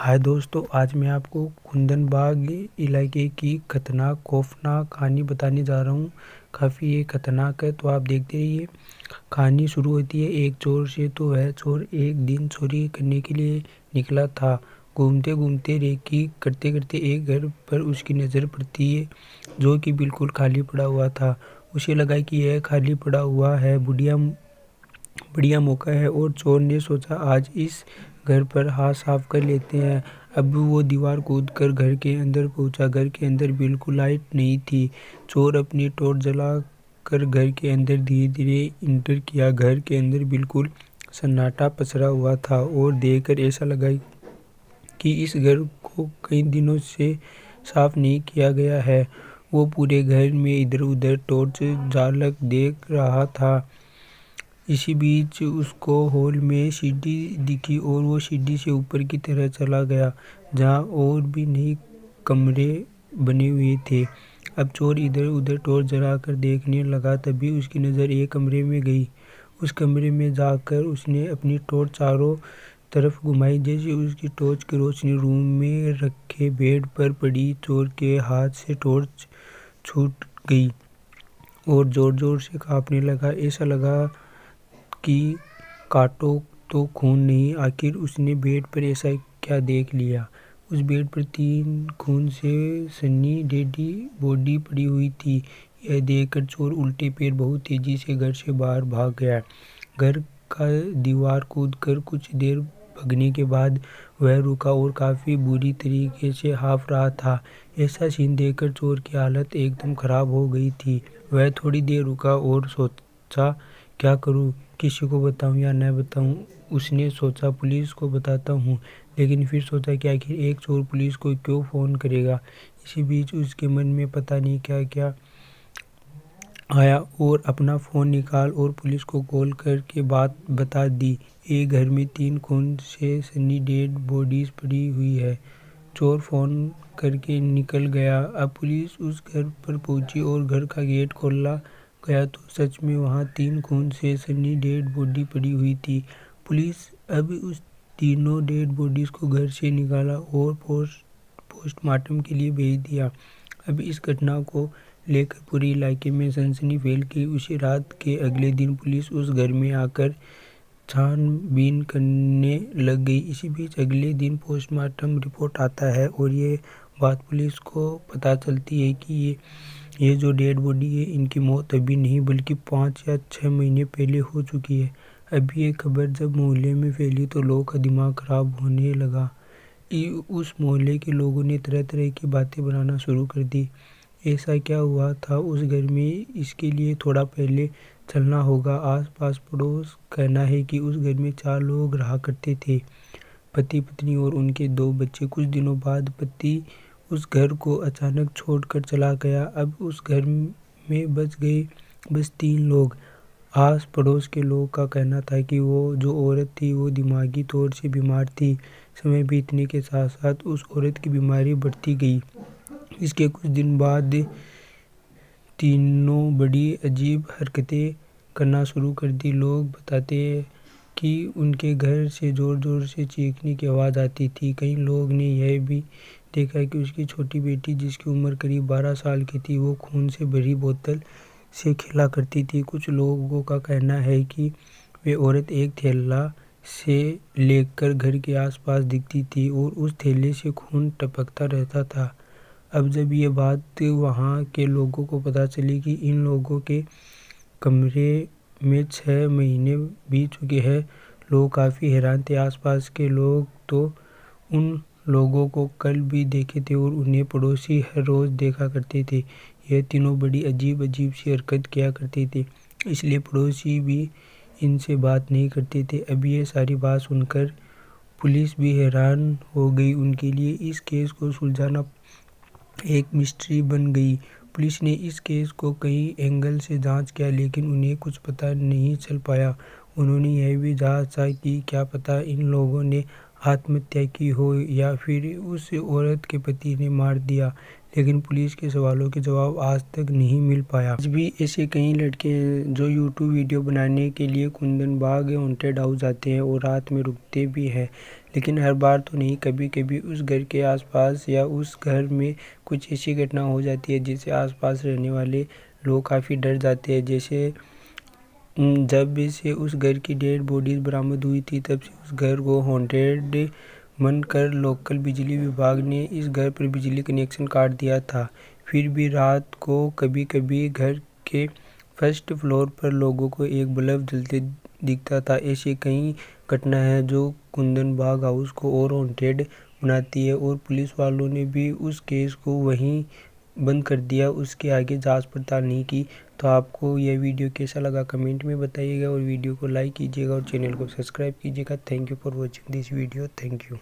हाय दोस्तों, आज मैं आपको कुंदन बाग इलाके की खतरनाक खौफनाक कहानी बताने जा रहा हूँ। काफ़ी ये खतरनाक है, तो आप देखते रहिए। कहानी शुरू होती है एक चोर से। तो वह चोर एक दिन चोरी करने के लिए निकला था। घूमते घूमते रेकी करते करते एक घर पर उसकी नज़र पड़ती है, जो कि बिल्कुल खाली पड़ा हुआ था। उसे लगा कि यह खाली पड़ा हुआ है, बढ़िया मौका है, और चोर ने सोचा आज इस घर पर हाथ साफ कर लेते हैं। अब वो दीवार कूद कर घर के अंदर पहुंचा। घर के अंदर बिल्कुल लाइट नहीं थी। चोर अपनी टॉर्च जला कर घर के अंदर धीरे धीरे इंटर किया। घर के अंदर बिल्कुल सन्नाटा पसरा हुआ था और देखकर ऐसा लगा कि इस घर को कई दिनों से साफ नहीं किया गया है। वो पूरे घर में इधर उधर टॉर्च झालक देख रहा था। इसी बीच उसको हॉल में सीढ़ी दिखी और वो सीढ़ी से ऊपर की तरफ चला गया, जहाँ और भी नए कमरे बने हुए थे। अब चोर इधर उधर टॉर्च जलाकर देखने लगा। तभी उसकी नज़र एक कमरे में गई। उस कमरे में जाकर उसने अपनी टॉर्च चारों तरफ घुमाई। जैसे उसकी टॉर्च की रोशनी रूम में रखे बेड पर पड़ी, चोर के हाथ से टॉर्च छूट गई और जोर जोर से कांपने लगा। ऐसा लगा कि काटो तो खून नहीं। आखिर उसने बेड पर ऐसा क्या देख लिया। उस बेड पर 3 खून से सनी डेडी बॉडी पड़ी हुई थी। यह देखकर चोर उल्टे पैर बहुत तेजी से घर से बाहर भाग गया। घर का दीवार कूदकर कुछ देर भागने के बाद वह रुका और काफ़ी बुरी तरीके से हाफ रहा था। ऐसा सीन देखकर चोर की हालत एकदम ख़राब हो गई थी। वह थोड़ी देर रुका और सोचा, क्या करूं, किसी को बताऊं या न बताऊं। उसने सोचा पुलिस को बताता हूं, लेकिन फिर सोचा कि आखिर एक चोर पुलिस को क्यों फ़ोन करेगा। इसी बीच उसके मन में पता नहीं क्या क्या आया और अपना फ़ोन निकाल और पुलिस को कॉल करके बात बता दी। एक घर में 3 खून से सनी डेड बॉडीज़ पड़ी हुई है। चोर फ़ोन करके निकल गया। अब पुलिस उस घर पर पहुंची और घर का गेट खोला गया तो सच में वहाँ 3 खून से सनी डेड बॉडी पड़ी हुई थी। पुलिस अब उस तीनों डेड बॉडीज़ को घर से निकाला और पोस्टमार्टम के लिए भेज दिया। अब इस घटना को लेकर पूरे इलाके में सनसनी फैल गई। उसी रात के अगले दिन पुलिस उस घर में आकर छानबीन करने लग गई। इसी बीच अगले दिन पोस्टमार्टम रिपोर्ट आता है और ये बात पुलिस को पता चलती है कि ये जो डेड बॉडी है, इनकी मौत अभी नहीं बल्कि 5 या 6 महीने पहले हो चुकी है। अभी ये खबर जब मोहल्ले में फैली तो लोगों का दिमाग खराब होने लगा। उस मोहल्ले के लोगों ने तरह तरह की बातें बनाना शुरू कर दी। ऐसा क्या हुआ था उस घर में, इसके लिए थोड़ा पहले चलना होगा। आस पास पड़ोस कहना है कि उस घर में 4 लोग रहा करते थे, पति पत्नी और उनके 2 बच्चे। कुछ दिनों बाद पति उस घर को अचानक छोड़कर चला गया। अब उस घर में बच गए बस 3 लोग। आस पड़ोस के लोगों का कहना था कि वो जो औरत थी वो दिमागी तौर से बीमार थी। समय बीतने के साथ साथ उस औरत की बीमारी बढ़ती गई। इसके कुछ दिन बाद तीनों बड़ी अजीब हरकतें करना शुरू कर दी। लोग बताते हैं कि उनके घर से ज़ोर ज़ोर से चीखने की आवाज़ आती थी। कई लोग ने यह भी देखा कि उसकी छोटी बेटी, जिसकी उम्र करीब 12 साल की थी, वो खून से भरी बोतल से खेला करती थी। कुछ लोगों का कहना है कि वे औरत एक थैला से लेकर घर के आसपास दिखती थी और उस थैले से खून टपकता रहता था। अब जब ये बात वहाँ के लोगों को पता चली कि इन लोगों के कमरे में 6 महीने बीत चुके हैं, लोग काफ़ी हैरान थे। आसपास के लोग तो उन लोगों को कल भी देखे थे और उन्हें पड़ोसी हर रोज़ देखा करते थे। यह तीनों बड़ी अजीब अजीब सी हरकत किया करते थे, इसलिए पड़ोसी भी इनसे बात नहीं करते थे। अब ये सारी बात सुनकर पुलिस भी हैरान हो गई। उनके लिए इस केस को सुलझाना एक मिस्ट्री बन गई। पुलिस ने इस केस को कई एंगल से जांच किया, लेकिन उन्हें कुछ पता नहीं चल पाया। उन्होंने यह भी जांचा कि क्या पता इन लोगों ने आत्महत्या की हो या फिर उस औरत के पति ने मार दिया, लेकिन पुलिस के सवालों के जवाब आज तक नहीं मिल पाया। आज भी ऐसे कई लड़के हैं जो यूट्यूब वीडियो बनाने के लिए कुंदन बाग हॉन्टेड हाउस जाते हैं और रात में रुकते भी हैं, लेकिन हर बार तो नहीं, कभी कभी उस घर के आसपास या उस घर में कुछ ऐसी घटना हो जाती है जिससे आसपास रहने वाले लोग काफ़ी डर जाते हैं। जैसे जब से उस घर की डेड बॉडीज बरामद हुई थी, तब से उस घर को हॉन्टेड मानकर लोकल बिजली विभाग ने इस घर पर बिजली कनेक्शन काट दिया था। फिर भी रात को कभी कभी घर के फर्स्ट फ्लोर पर लोगों को एक बल्ब जलते दिखता था। ऐसी कई घटना है जो कुंदन बाग हाउस को और हॉन्टेड बनाती है, और पुलिस वालों ने भी उस केस को वहीं बंद कर दिया, उसके आगे जांच पड़ताल नहीं की। तो आपको यह वीडियो कैसा लगा कमेंट में बताइएगा, और वीडियो को लाइक कीजिएगा और चैनल को सब्सक्राइब कीजिएगा। Thank you for watching this video. Thank you.